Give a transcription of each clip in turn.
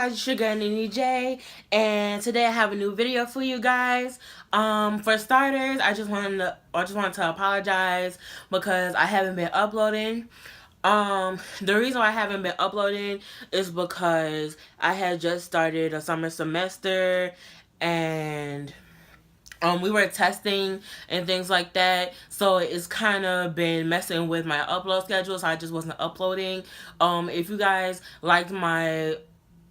guys, it's your girl Nene, and today I have a new video for you guys. For starters, I just wanted to apologize because I haven't been uploading. The reason why I haven't been uploading is because I had just started a summer semester, and we were testing and things like that, so it's kind of been messing with my upload schedule, so I just wasn't uploading. If you guys liked my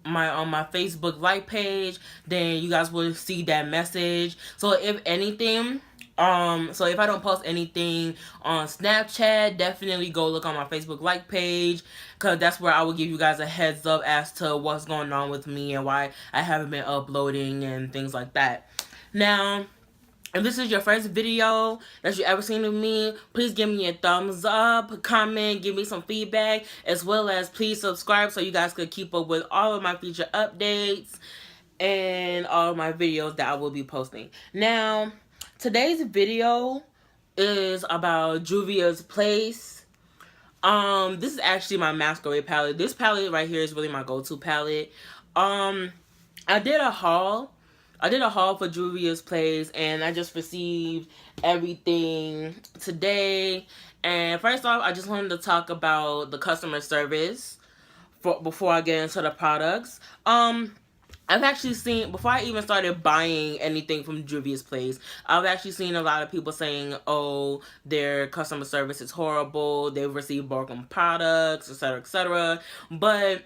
Facebook like page, then you guys will see that message. So if anything, so if I don't post anything on Snapchat, definitely go look on my Facebook like page, because that's where I will give you guys a heads up as to what's going on with me and why I haven't been uploading and things like that. Now, if this is your first video that you ever seen of me, please give me a thumbs up, comment, give me some feedback, as well as please subscribe so you guys could keep up with all of my future updates and all of my videos that I will be posting. Now, today's video is about Juvia'S place. This is actually my Masquerade palette. This palette right here is really my go-to palette. I did a haul for Juvia'S place, and I just received everything today. And first off, I just wanted to talk about the customer service before I get into the products. I've actually seen, before I even started buying anything from Juvia'S place, I've actually seen a lot of people saying, oh, their customer service is horrible, they've received broken products, etc., etc. But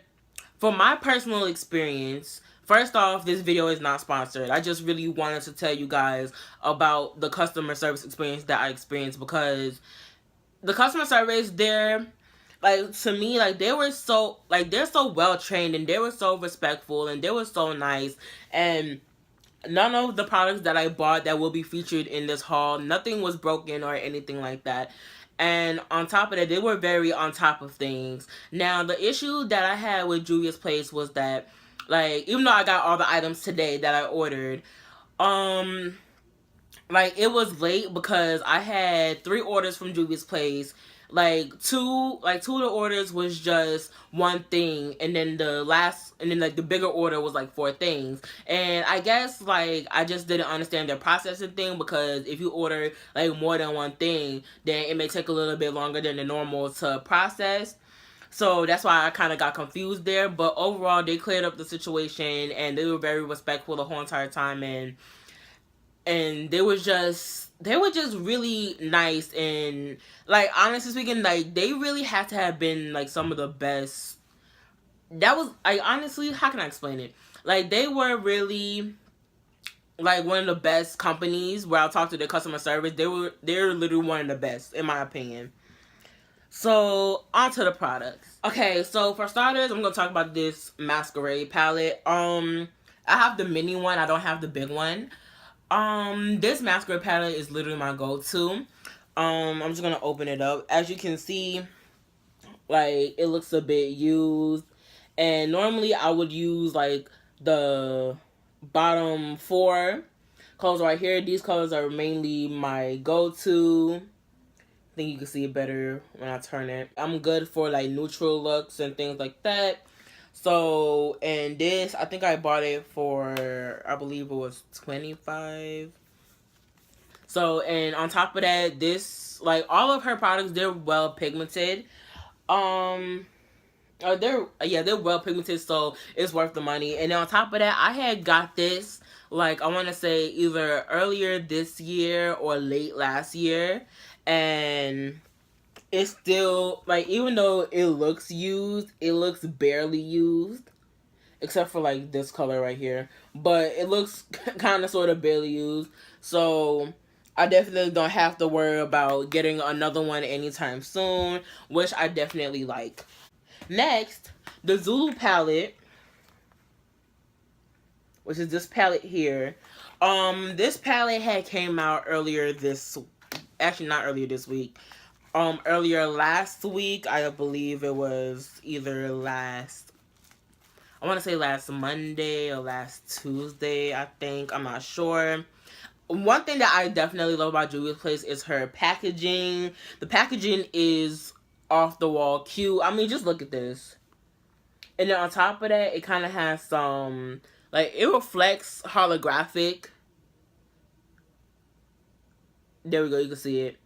from my personal experience, first off, this video is not sponsored. I just really wanted to tell you guys about the customer service experience that I experienced, because the customer service there, like, to me, like, they're so well trained, and they were so respectful, and they were so nice. And none of the products that I bought that will be featured in this haul, nothing was broken or anything like that. And on top of that, they were very on top of things. Now, the issue that I had with Juvia'S place was that, like, even though I got all the items today that I ordered, like, it was late because I had 3 orders from Juvia'S place. Like, two of the orders was just one thing, and then like the bigger order was like 4 things. And I guess, like, I just didn't understand their processing thing, because if you order like more than one thing, then it may take a little bit longer than the normal to process. So that's why I kind of got confused there. But overall, they cleared up the situation, and they were very respectful the whole entire time, and they were just really nice. And, like, honestly speaking, like, they really had to have been like some of the best. That was, like, honestly, how can I explain it? Like, they were really like one of the best companies where I'll talk to their customer service. They're literally one of the best, in my opinion. So, on to the products. Okay, so for starters, I'm going to talk about this Masquerade palette. I have the mini one. I don't have the big one. This Masquerade palette is literally my go-to. I'm just going to open it up. As you can see, like, it looks a bit used. And normally, I would use, like, the bottom 4 colors right here. These colors are mainly my go-to. I think you can see it better when I turn it. I'm good for, like, neutral looks and things like that. So, and this, I think I bought it for, I believe it was $25. So, and on top of that, this, like, all of her products, they're well pigmented. They're well pigmented, so it's worth the money. And then on top of that, I had got this, like, I want to say either earlier this year or late last year. And it's still, like, even though it looks used, it looks barely used. Except for, like, this color right here. But it looks kind of sort of barely used. So, I definitely don't have to worry about getting another one anytime soon, which I definitely like. Next, the Zulu palette, which is this palette here. This palette had came out earlier this, actually not earlier this week. Earlier last week. I believe it was either I want to say last Monday or last Tuesday, I think. I'm not sure. One thing that I definitely love about Juvia'S place is her packaging. The packaging is off the wall cute. I mean, just look at this. And then on top of that, it kind of has some, like, it reflects holographic. There we go, you can see it.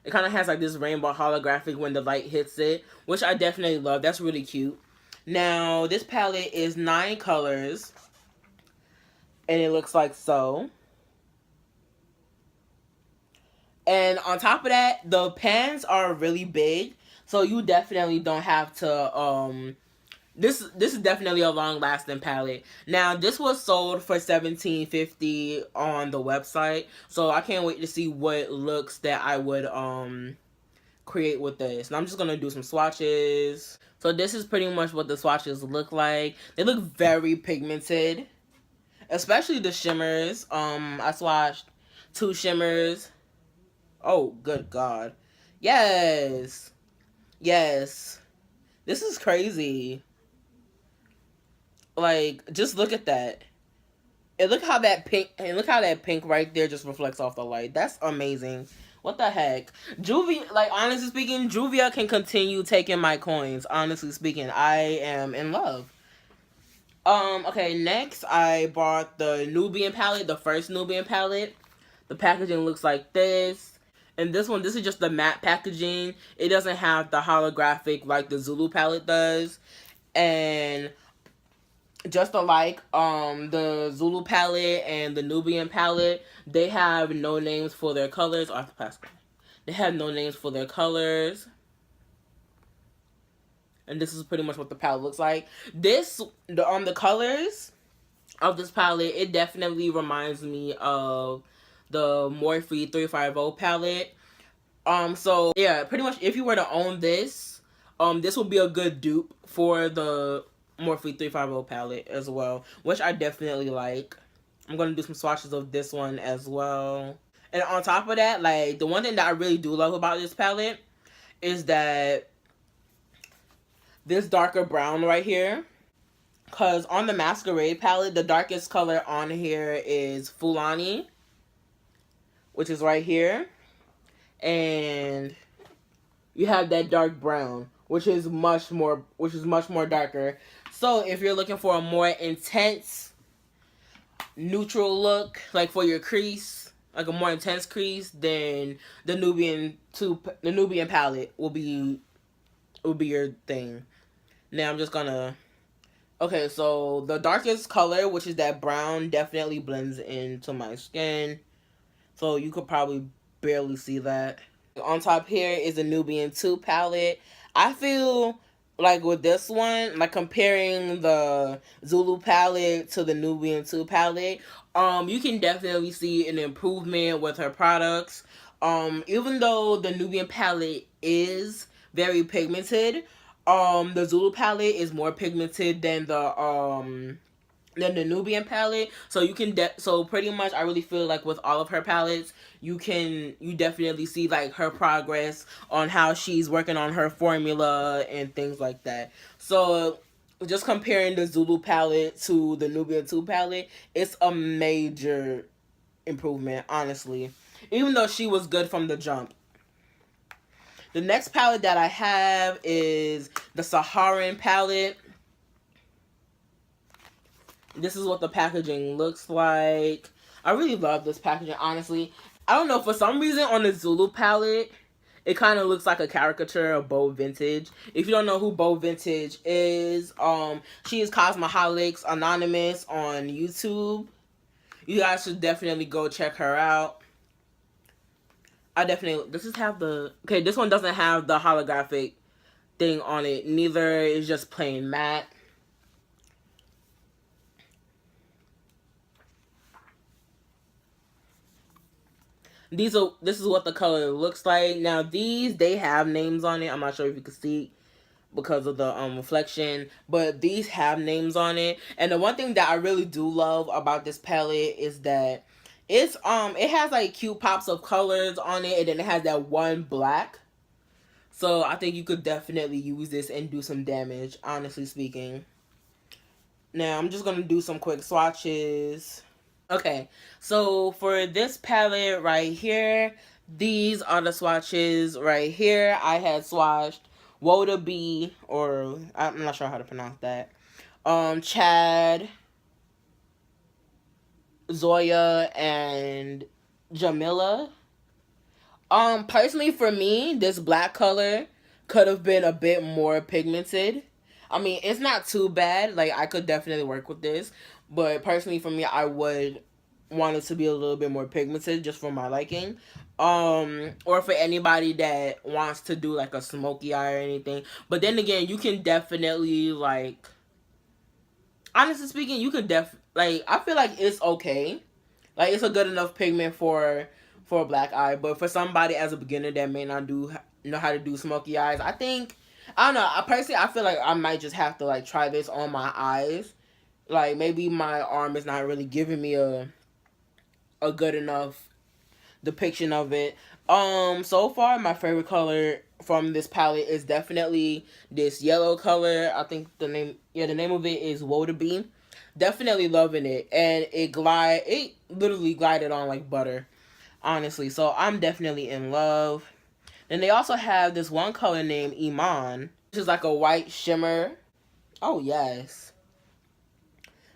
It kind of has like this rainbow holographic when the light hits it, which I definitely love. That's really cute. Now, this palette is 9 colors, and it looks like so. And on top of that, the pans are really big, so you definitely don't have to, this is definitely a long-lasting palette. Now, this was sold for $17.50 on the website, so I can't wait to see what looks that I would, create with this. And I'm just gonna do some swatches. So this is pretty much what the swatches look like. They look very pigmented, especially the shimmers. I swatched 2 shimmers. Oh, good God. Yes. Yes. This is crazy. Like, just look at that. And look how that pink right there just reflects off the light. That's amazing. What the heck? Like, honestly speaking, Juvia can continue taking my coins. Honestly speaking, I am in love. Okay, next I bought the Nubian palette, the first Nubian palette. The packaging looks like this. And this is just the matte packaging. It doesn't have the holographic like the Zulu palette does. And just alike the Zulu palette and the Nubian palette, they have no names for their colors. They have no names for their colors. And this is pretty much what the palette looks like. The colors of this palette, it definitely reminds me of the Morphe 350 palette. So yeah, pretty much if you were to own this, this would be a good dupe for the Morphe 350 palette as well, which I definitely like. I'm gonna do some swatches of this one as well. And on top of that, like, the one thing that I really do love about this palette is that this darker brown right here, because on the Masquerade palette, the darkest color on here is Fulani, which is right here. And you have that dark brown, which is much more darker. So if you're looking for a more intense neutral look, like for your crease, like a more intense crease, then the Nubian palette will be your thing. Now I'm just gonna, okay, so the darkest color, which is that brown, definitely blends into my skin, so you could probably barely see that. On top here is the Nubian 2 palette. I feel like with this one, like comparing the Zulu palette to the Nubian 2 palette, you can definitely see an improvement with her products. Even though the Nubian palette is very pigmented, the Zulu palette is more pigmented than the Nubian palette. So you can so pretty much I really feel like with all of her palettes, you definitely see like her progress on how she's working on her formula and things like that. So just comparing the Zulu palette to the Nubian 2 palette, it's a major improvement, honestly. Even though she was good from the jump. The next palette that I have is the Sahara Palette. This is what the packaging looks like. I really love this packaging, honestly. I don't know, for some reason on the Zulu palette, it kind of looks like a caricature of Bo Vintage. If you don't know who Bo Vintage is, she is Cosmoholics Anonymous on YouTube. You guys should definitely go check her out. This one doesn't have the holographic thing on it. Neither is just plain matte. This is what the color looks like. Now they have names on it. I'm not sure if you can see because of the reflection, but these have names on it. And the one thing that I really do love about this palette is that it has like cute pops of colors on it, and then it has that one black. So I think you could definitely use this and do some damage, honestly speaking. Now I'm just gonna do some quick swatches. Okay, so for this palette right here, these are the swatches right here. I had swatched Woda B, or I'm not sure how to pronounce that. Chad, Zoya, and Jamila. Personally for me, this black color could have been a bit more pigmented. I mean, it's not too bad. Like, I could definitely work with this. But personally for me, I would want it to be a little bit more pigmented just for my liking. Or for anybody that wants to do like a smoky eye or anything. But then again, you can definitely like, honestly speaking, you could like, I feel like it's okay. Like, it's a good enough pigment for a black eye. But for somebody as a beginner that may not know how to do smoky eyes, I think, I don't know. I feel like I might just have to like try this on my eyes. Like, maybe my arm is not really giving me a good enough depiction of it. So far my favorite color from this palette is definitely this yellow color. I think the name of it is Wodabe. Definitely loving it, and it literally glided on like butter, honestly. So I'm definitely in love. Then they also have this one color named Iman, which is like a white shimmer. Oh yes,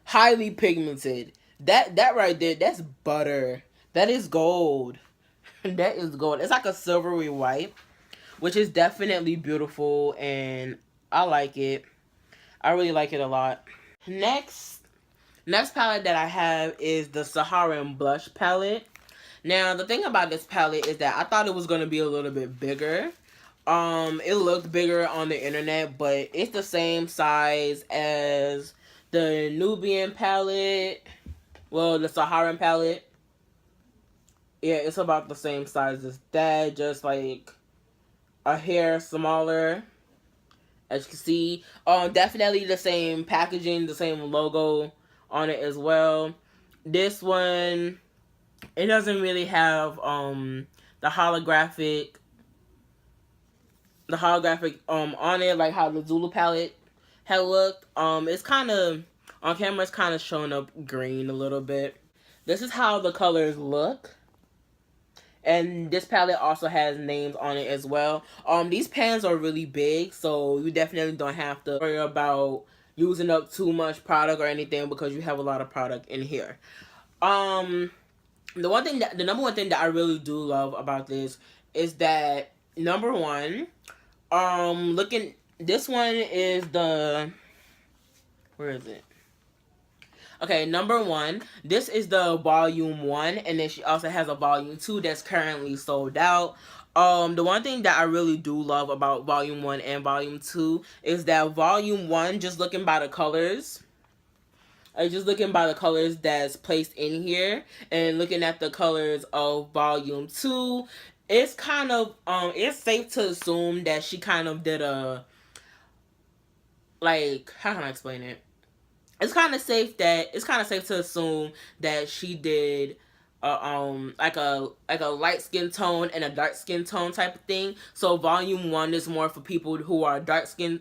highly pigmented. That right there, that's butter. That is gold. That is gold. It's like a silvery white, which is definitely beautiful, and I like it. I really like it a lot. Next palette that I have is the Sahara Blush palette. Now, the thing about this palette is that I thought it was going to be a little bit bigger. It looked bigger on the internet, but it's the same size as the Nubian palette. Well, the Sahara palette. Yeah, it's about the same size as that, just like a hair smaller. As you can see, definitely the same packaging, the same logo on it as well. This one, it doesn't really have the holographic on it like how the Zulu palette had looked. It's kind of on camera, it's kind of showing up green a little bit. This is how the colors look. And this palette also has names on it as well. These pans are really big, so you definitely don't have to worry about using up too much product or anything because you have a lot of product in here. The number one thing that I really do love about this is that, number one, this one is the, where is it? Okay, number one, this is the volume 1, and then she also has a volume 2 that's currently sold out. The one thing that I really do love about volume 1 and volume 2 is that volume 1, just looking by the colors, that's placed in here, and looking at the colors of volume 2, it's kind of, it's safe to assume that she kind of did a, like, how can I explain it? It's kind of safe to assume that she did like a light skin tone and a dark skin tone type of thing. So volume 1 is more for people who have dark skin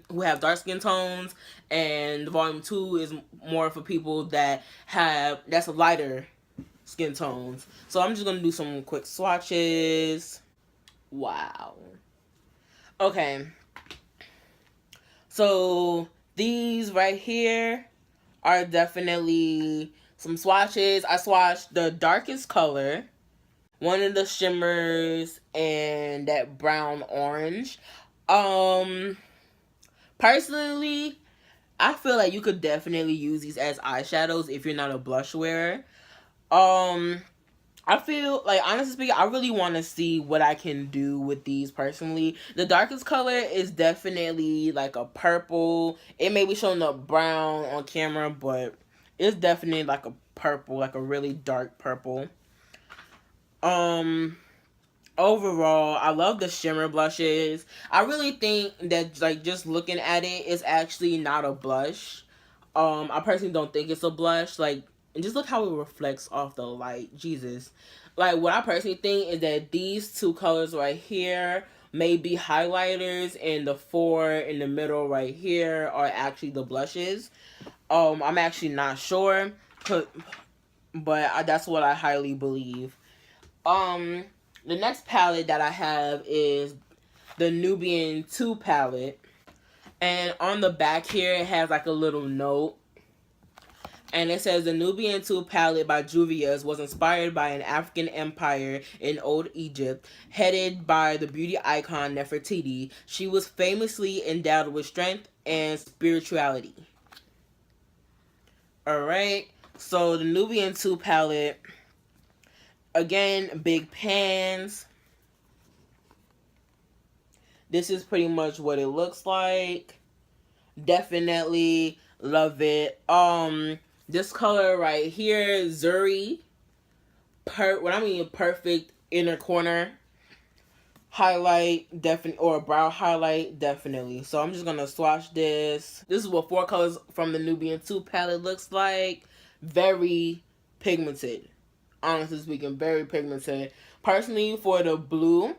tones, and volume 2 is more for people that's lighter skin tones. So I'm just gonna do some quick swatches. Wow. Okay. So these right here are definitely some swatches. I swatched the darkest color, one of the shimmers, and that brown orange. Personally, I feel like you could definitely use these as eyeshadows if you're not a blush wearer. I feel like, honestly speaking, I really want to see what I can do with these personally. The darkest color is definitely like a purple. It may be showing up brown on camera, but it's definitely like a purple, like a really dark purple. Overall, I love the shimmer blushes. I really think that, like, just looking at it, it's actually not a blush. I personally don't think it's a blush. Like, and just look how it reflects off the light. Jesus. Like, what I personally think is that these two colors right here may be highlighters, and the 4 in the middle right here are actually the blushes. I'm actually not sure, but that's what I highly believe. The next palette that I have is the Nubian 2 palette. And on the back here, it has like a little note. And it says the Nubian 2 palette by Juvia'S was inspired by an African empire in Old Egypt, headed by the beauty icon Nefertiti. She was famously endowed with strength and spirituality. Alright, so the Nubian 2 palette, again, big pans. This is pretty much what it looks like. Definitely love it. This color right here, Zuri, perfect inner corner highlight, definitely, or brow highlight, definitely. So I'm just gonna swatch this. This is what 4 colors from the Nubian 2 palette looks like. Very pigmented, honestly speaking, very pigmented. Personally, for the blue,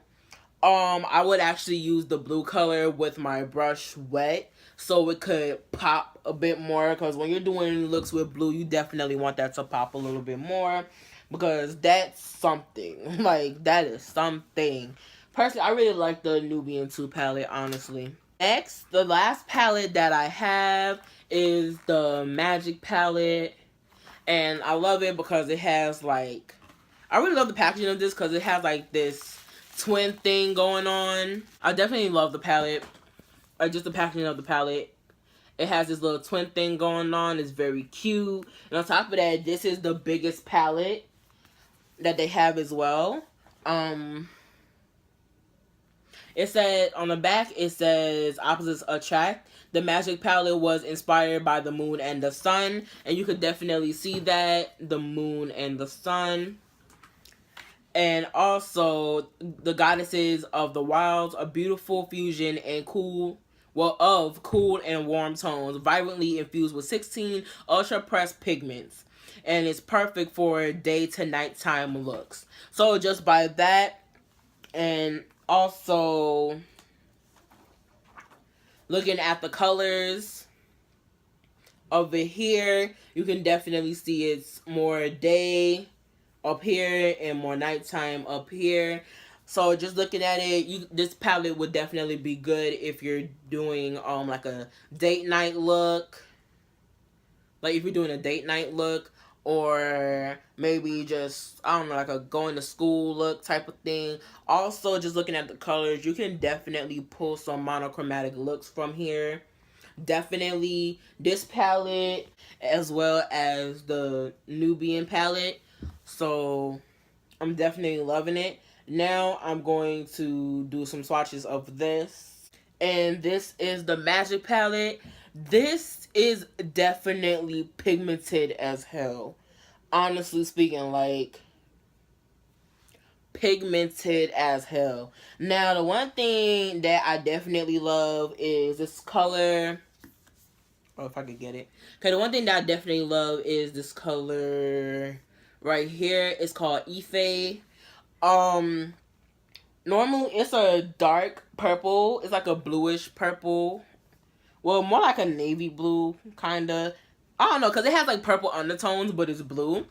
I would actually use the blue color with my brush wet so it could pop a bit more, because when you're doing looks with blue, you definitely want that to pop a little bit more, because that's something. Like, that is something. Personally, I really like the Nubian 2 palette, honestly. Next, the last palette that I have is the Magic palette, and I love it because it has, like, I really love the packaging of this because it has, like, this twin thing going on. I definitely love the palette, just the packaging of the palette. It has this little twin thing going on. It's very cute. And on top of that, this is the biggest palette that they have as well. It said on the back, it says opposites attract. The Magic palette was inspired by the moon and the sun, and you could definitely see that, the moon and the sun. And also, the goddesses of the wilds, a beautiful fusion and of cool and warm tones, vibrantly infused with 16 ultra pressed pigments, and it's perfect for day to nighttime looks. So just by that, and also looking at the colors over here, you can definitely see it's more day up here and more nighttime up here. So just looking at it, this palette would definitely be good if you're doing like a date night look. Like if you're doing a date night look, or maybe just, I don't know, like a going to school look type of thing. Also, just looking at the colors, you can definitely pull some monochromatic looks from here. Definitely this palette as well as the Nubian palette. So I'm definitely loving it. Now I'm going to do some swatches of this. And this is the Magic palette. This is definitely pigmented as hell. Honestly speaking, like, pigmented as hell. Now, the one thing that I definitely love is this color. Oh, if I could get it. Okay, the one thing that I definitely love is this color right here. It's called Ife. Normally it's a dark purple. It's like a bluish purple. Well, more like a navy blue, kinda. I don't know, because it has like purple undertones, but it's blue.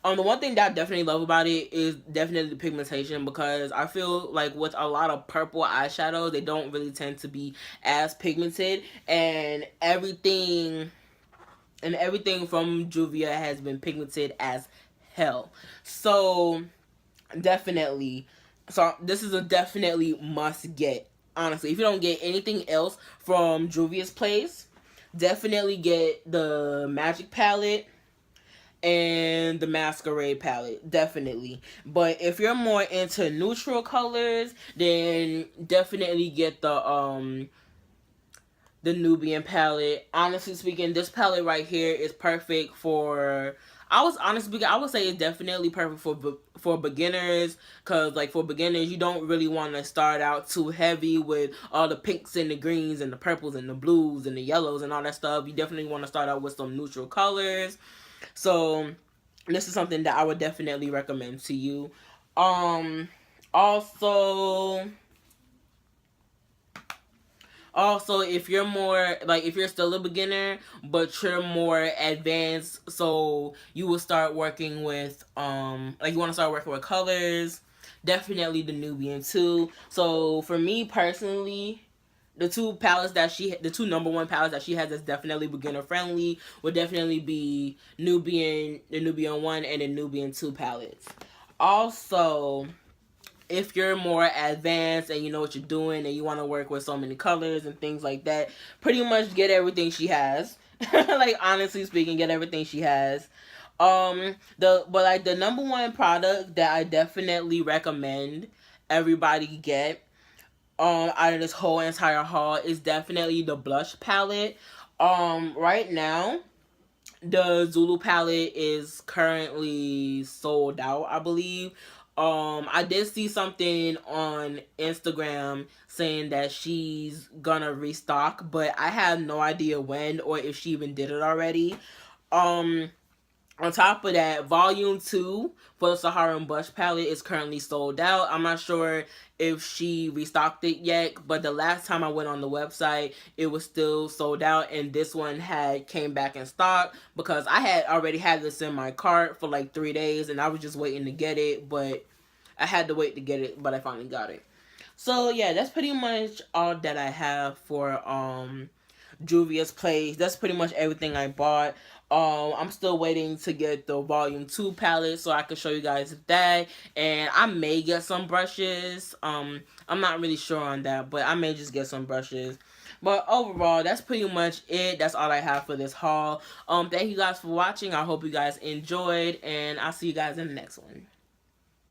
The one thing that I definitely love about it is definitely the pigmentation, because I feel like with a lot of purple eyeshadows, they don't really tend to be as pigmented, and everything from Juvia has been pigmented as hell. So definitely, this is a definitely must get. Honestly, if you don't get anything else from Juvia'S place, definitely get the Magic palette and the Masquerade palette, definitely. But if you're more into neutral colors, then definitely get the Nubian palette. Honestly speaking, this palette right here is perfect for, I would say it's definitely perfect for beginners, because like for beginners, you don't really want to start out too heavy with all the pinks and the greens and the purples and the blues and the yellows and all that stuff. You definitely want to start out with some neutral colors. So this is something that I would definitely recommend to you. Also, if you're more, like, if you're still a beginner, but you're more advanced, so you will start working with, like, you want to start working with colors, definitely the Nubian too. So, for me, personally, the two palettes that the two #1 palettes that she has that's definitely beginner friendly would definitely be the Nubian 1 and the Nubian 2 palettes. Also, if you're more advanced and you know what you're doing and you want to work with so many colors and things like that, pretty much get everything she has. Like, honestly speaking, get everything she has. But like the #1 product that I definitely recommend everybody get out of this whole entire haul is definitely the blush palette. Right now the Zulu palette is currently sold out, I believe. I did see something on Instagram saying that she's gonna restock, but I have no idea when or if she even did it already. On top of that, volume 2 for the Sahara and Blush palette is currently sold out. I'm not sure if she restocked it yet, but the last time I went on the website, it was still sold out, and this one had came back in stock because I had already had this in my cart for like 3 days, and I was just waiting to get it, but I had to wait to get it, but I finally got it. So yeah, that's pretty much all that I have for Juvia'S Place. That's pretty much everything I bought. I'm still waiting to get the volume 2 palette so I can show you guys that, and I may get some brushes. I'm not really sure on that, but I may just get some brushes. But overall, that's pretty much it. That's all I have for this haul. Thank you guys for watching. I hope you guys enjoyed, and I'll see you guys in the next one.